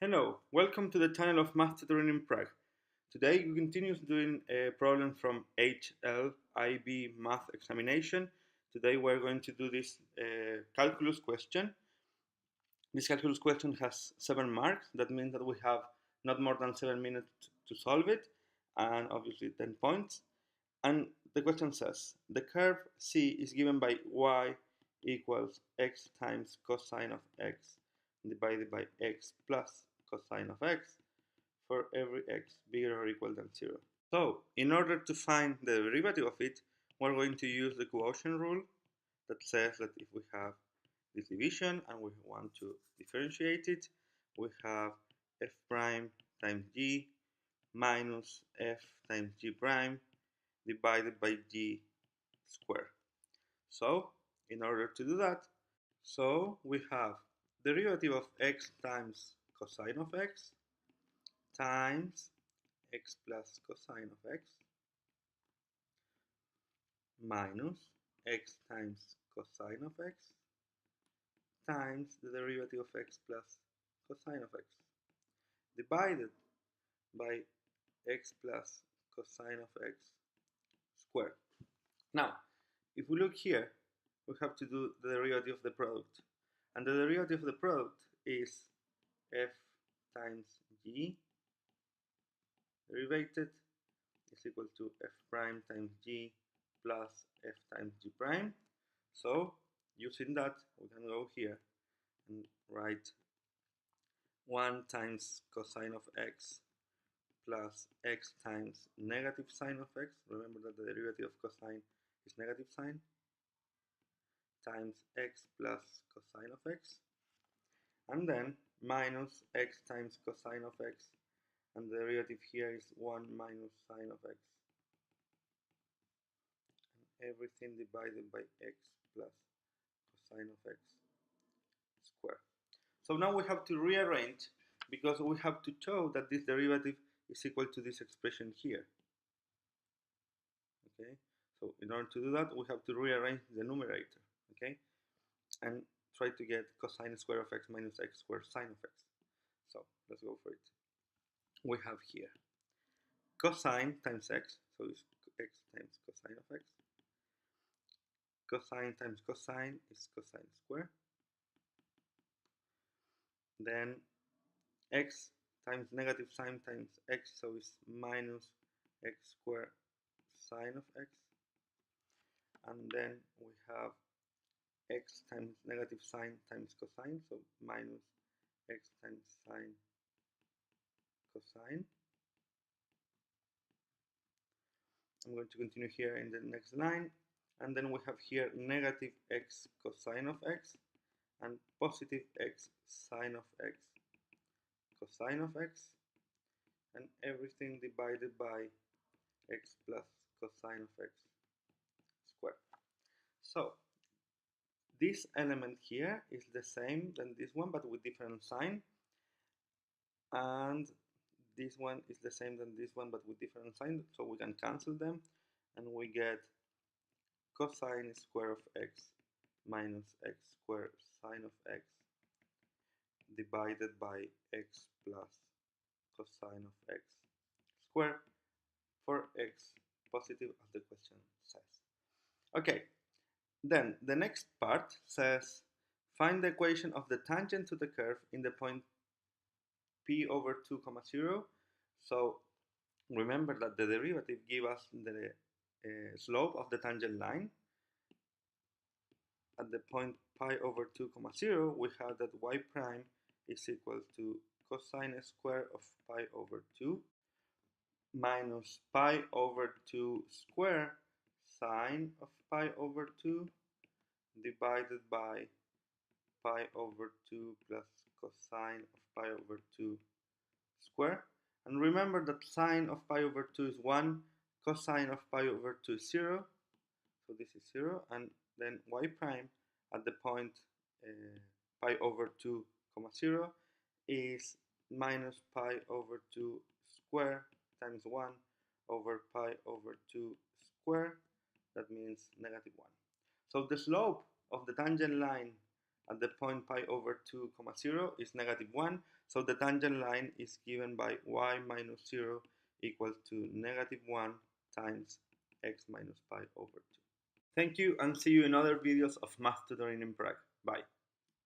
Hello, welcome to the channel of Math Tutoring in Prague. Today we continue doing a problem from HLIB Math examination. Today we're going to do this calculus question. This calculus question has 7 marks. That means that we have not more than 7 minutes to solve it, and obviously 10 points. And the question says, the curve C is given by y equals x times cosine of x divided by x plus cosine of x for every x bigger or equal than 0. So, in order to find the derivative of it, we're going to use the quotient rule that says that if we have this division and we want to differentiate it, we have f prime times g minus f times g prime divided by g squared. So, in order to do that, we have derivative of x times cosine of x times x plus cosine of x minus x times cosine of x times the derivative of x plus cosine of x divided by x plus cosine of x squared. Now, if we look here, we have to do the derivative of the product. And the derivative of the product is f times g derivated is equal to f prime times g plus f times g prime. So, using that, we can go here and write 1 times cosine of x plus x times negative sine of x. Remember that the derivative of cosine is negative sine times x plus cosine of x, and then minus x times cosine of x, and the derivative here is 1 minus sine of x, and everything divided by x plus cosine of x squared. So now we have to rearrange because we have to show that this derivative is equal to this expression here. Okay, so in order to do that, we have to rearrange the numerator. Okay, and try to get cosine square of x minus x squared sine of x. So let's go for it. We have here cosine times x, so it's x times cosine of x. Cosine times cosine is cosine square. Then x times negative sine times x, so it's minus x squared sine of x. And then we have x times negative sine times cosine, so minus x times sine cosine. I'm going to continue here in the next line, and then we have here negative x cosine of x and positive x sine of x cosine of x, and everything divided by x plus cosine of x squared. So this element here is the same than this one, but with different sign, and this one is the same than this one, but with different sign, so we can cancel them, and we get cosine square of x minus x squared sine of x divided by x plus cosine of x squared for x positive as the question says. Okay, then the next part says find the equation of the tangent to the curve in the point p over 2, 0. So remember that the derivative gives us the slope of the tangent line. At the point pi over 2, 0, we have that y prime is equal to cosine square of pi over 2 minus pi over 2 square sine of pi over 2 divided by pi over 2 plus cosine of pi over 2 square. And remember that sine of pi over 2 is 1, cosine of pi over 2 is 0, so this is 0, and then y prime at the point pi over 2, 0 is minus pi over 2 square times 1 over pi over 2 square, that means negative 1. So the slope of the tangent line at the point pi over 2, 0 is negative 1. So the tangent line is given by y minus 0 equals to negative 1 times x minus pi over 2. Thank you and see you in other videos of math tutoring in Prague. Bye.